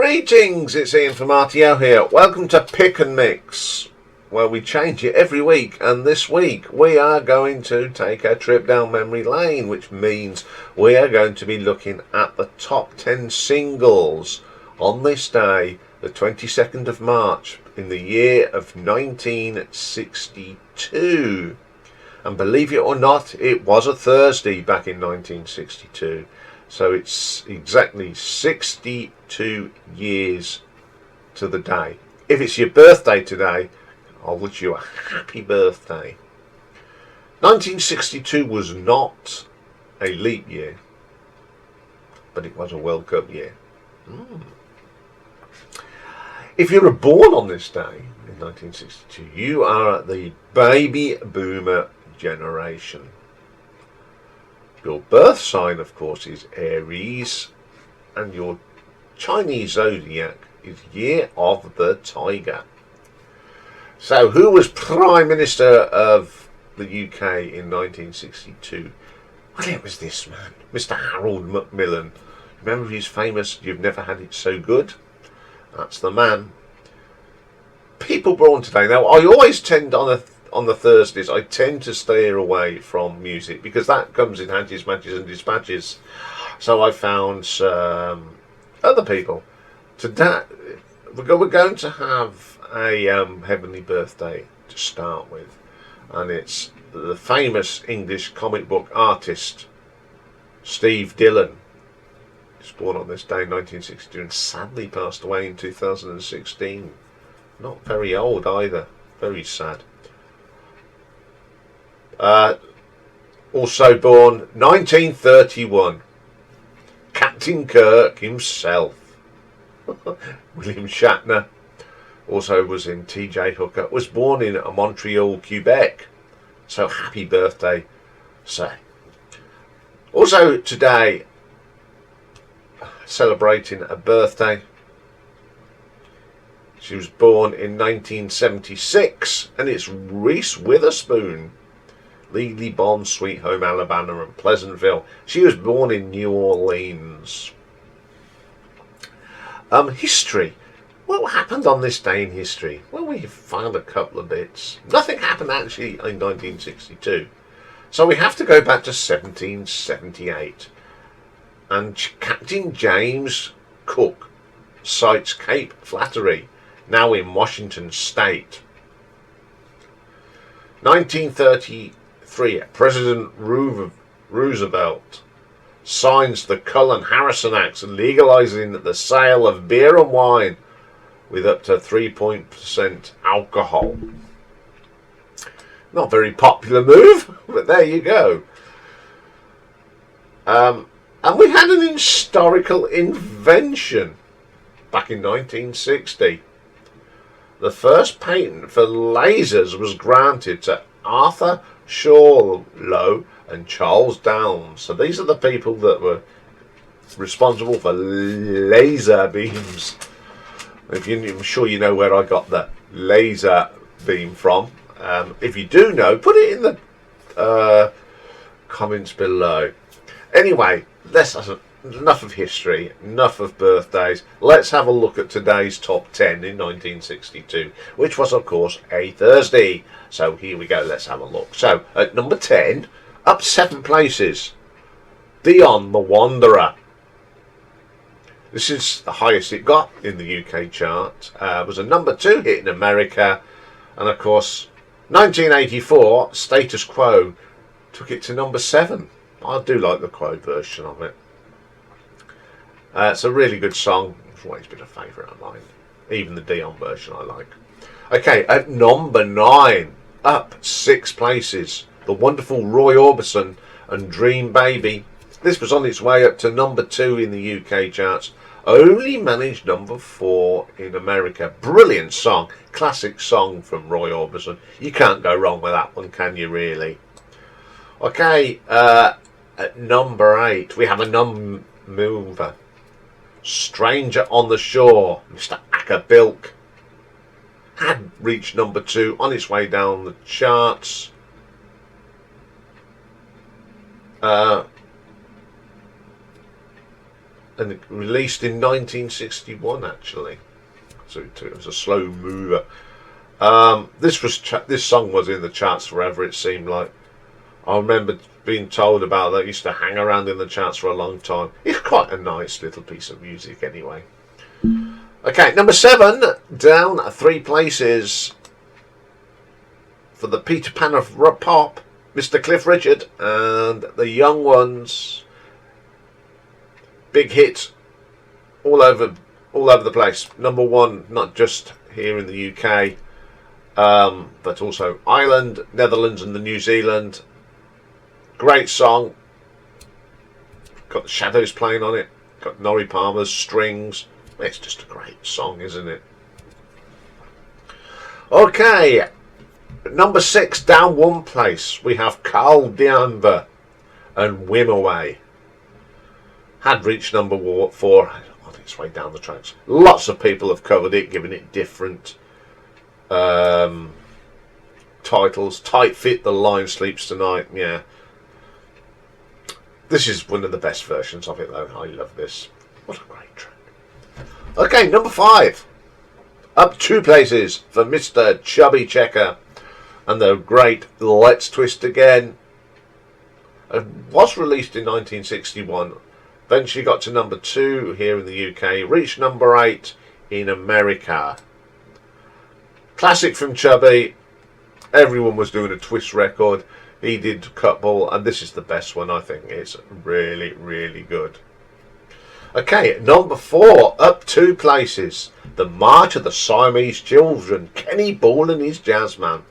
Greetings, it's Iain from RTO here. Welcome to Pick and Mix, where we change it every week. And this week we are going to take a trip down memory lane, which means we are going to be looking at the top 10 singles on this day, the 22nd of March, in the year of 1962. And believe it or not, it was a Thursday back in 1962. So it's exactly 62 years to the day. If it's your birthday today, I'll wish you a happy birthday. 1962 was not a leap year, but it was a World Cup year. If you were born on this day in 1962, you are the baby boomer generation. Your birth sign, of course, is Aries, and your Chinese zodiac is Year of the Tiger. So, who was Prime Minister of the UK in 1962? Well, it was this man, Mr. Harold Macmillan. Remember his famous "You've never had it so good"? That's the man. People born today. Now, I always tend on the Thursdays, I tend to steer away from music because that comes in handies, matches and dispatches. So I found some other people. Today, we're going to have a heavenly birthday to start with. And it's the famous English comic book artist, Steve Dillon. He was born on this day in 1962 and sadly passed away in 2016. Not very old either. Very sad. Also born 1931, Captain Kirk himself. William Shatner also was in TJ Hooker. Was born in Montreal, Quebec. So happy birthday, sir. Also today, celebrating a birthday. She was born in 1976, and it's Reese Witherspoon. Legally Bond, Sweet Home Alabama and Pleasantville. She was born in New Orleans. History. What happened on this day in history? Well, we found a couple of bits. Nothing happened actually in 1962. So we have to go back to 1778. And Captain James Cook sights Cape Flattery, now in Washington State. 1933, President Roosevelt signs the Cullen-Harrison Act, legalizing the sale of beer and wine with up to 3% alcohol. Not a very popular move, but there you go. And we had an historical invention back in 1960. The first patent for lasers was granted to Arthur Shawlow and Charles Downes. So these are the people that were responsible for laser beams. I'm sure you know where I got the laser beam from. If you do know, put it in the comments below. Anyway, enough of history, enough of birthdays. Let's have a look at today's top 10 in 1962, which was, of course, a Thursday. So here we go, let's have a look. So, at number 10, up 7 places, Dion the Wanderer. This is the highest it got in the UK chart. It was a number 2 hit in America. And, of course, 1984, Status Quo took it to number 7. I do like the Quo version of it. It's a really good song. It's always been a favourite of mine. Even the Dion version I like. Okay, at number 9, up 6 places, the wonderful Roy Orbison and Dream Baby. This was on its way up to number 2 in the UK charts. Only managed number 4 in America. Brilliant song. Classic song from Roy Orbison. You can't go wrong with that one, can you really? Okay, at number 8, we have a non-mover. Stranger on the Shore, Mr. Acker Bilk, had reached number 2 on its way down the charts. and it released in 1961 actually, so it was a slow mover. This song was in the charts forever, it seemed like. I remember being told about that. It used to hang around in the charts for a long time. It's quite a nice little piece of music anyway. Okay, number 7, down 3 places for the Peter Pan of pop, Mr. Cliff Richard and the Young Ones. Big hit all over the place. Number 1, not just here in the UK, but also Ireland, Netherlands and the New Zealand. Great song. Got the Shadows playing on it. Got Norrie Palmer's strings. It's just a great song, isn't it? Okay, number 6, down 1 place. We have Carl D'Anver and Whim Away. Had reached number 4 on its way down the tracks. Lots of people have covered it, giving it different titles. Tight Fit, The Lion Sleeps Tonight. Yeah. This is one of the best versions of it, though. I love this. What a great track. Okay, number 5. Up 2 places for Mr. Chubby Checker and the great Let's Twist Again. It was released in 1961. Eventually got to number 2 here in the UK. Reached number 8 in America. Classic from Chubby. Everyone was doing a twist record. He did a couple, and this is the best one, I think. It's really, really good. Okay, number 4, up 2 places. The March of the Siamese Children. Kenny Ball and his Jazzman.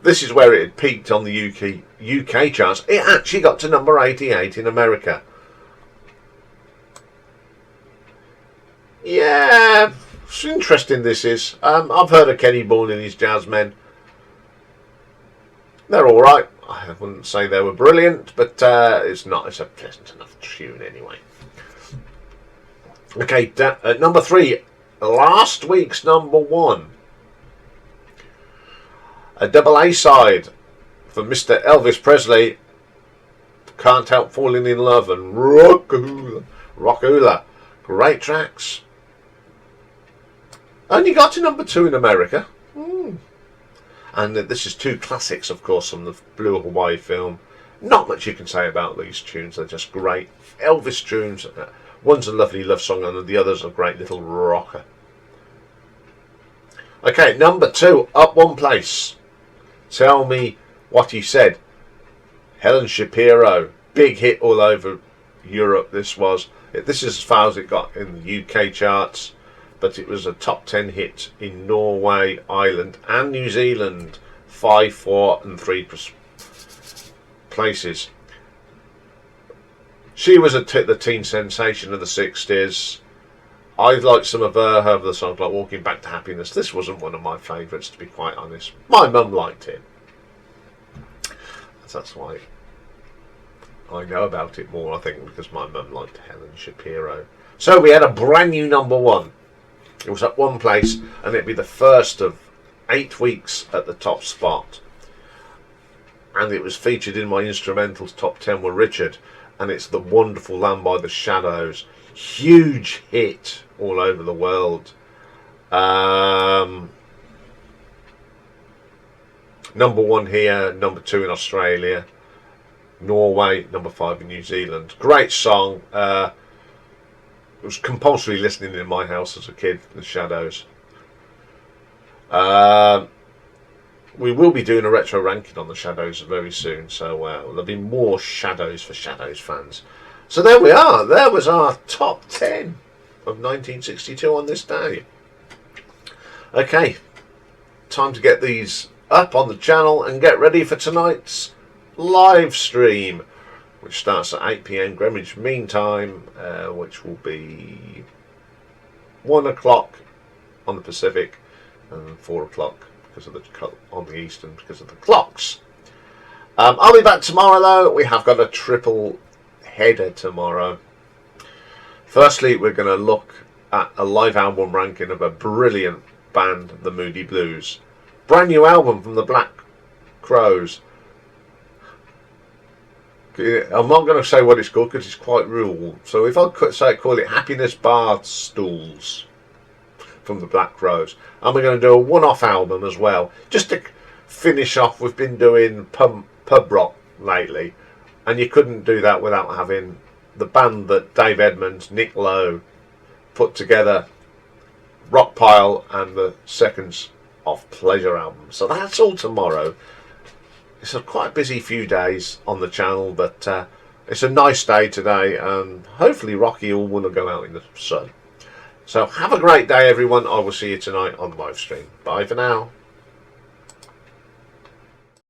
This is where it had peaked on the UK charts. It actually got to number 88 in America. Yeah, it's interesting this is. I've heard of Kenny Ball and his Jazzmen. They're alright. I wouldn't say they were brilliant, but it's a pleasant enough tune anyway. Okay, number 3, last week's number 1. A double A side for Mr. Elvis Presley. Can't Help Falling in Love and Rockoola. Great tracks. Only got to number 2 in America. And this is 2 classics, of course, from the Blue Hawaii film. Not much you can say about these tunes. They're just great Elvis tunes. One's a lovely love song and the other's a great little rocker. Okay, number 2, up 1 place. Tell Me What He Said. Helen Shapiro. Big hit all over Europe, this was. This is as far as it got in the UK charts. But it was a top 10 hit in Norway, Ireland and New Zealand. 5, 4 and 3 places. She was the teen sensation of the 60s. I liked some of her other songs like Walking Back to Happiness. This wasn't one of my favourites, to be quite honest. My mum liked it. That's why I know about it more, I think, because my mum liked Helen Shapiro. So we had a brand new number 1. It was up 1 place, and it'd be the first of 8 weeks at the top spot. And it was featured in my instrumentals top 10 with Richard, and it's The Wonderful Land by the Shadows. Huge hit all over the world. Number 1 here, number 2 in Australia, Norway, number 5 in New Zealand. Great song. It was compulsory listening in my house as a kid, The Shadows. We will be doing a retro ranking on the Shadows very soon, so there'll be more Shadows for Shadows fans. So there we are. There was our top 10 of 1962 on this day. Okay, time to get these up on the channel and get ready for tonight's live stream, which starts at 8 PM Greenwich Mean Time, which will be 1 o'clock on the Pacific and 4 o'clock because of on the Eastern because of the clocks. I'll be back tomorrow though. We have got a triple header tomorrow. Firstly, we're going to look at a live album ranking of a brilliant band, the Moody Blues. Brand new album from the Black Crows. I'm not going to say what it's called because it's quite rural. So if I could say call it Happiness Bar Stools from the Black Rose, and we're going to do a one-off album as well, just to finish off. We've been doing pub rock lately, and you couldn't do that without having the band that Dave Edmunds, Nick Lowe put together, Rockpile, and the Seconds of Pleasure album. So that's all tomorrow. It's a quite busy few days on the channel, but it's a nice day today, and hopefully Rocky will want to go out in the sun. So have a great day, everyone. I will see you tonight on the live stream. Bye for now.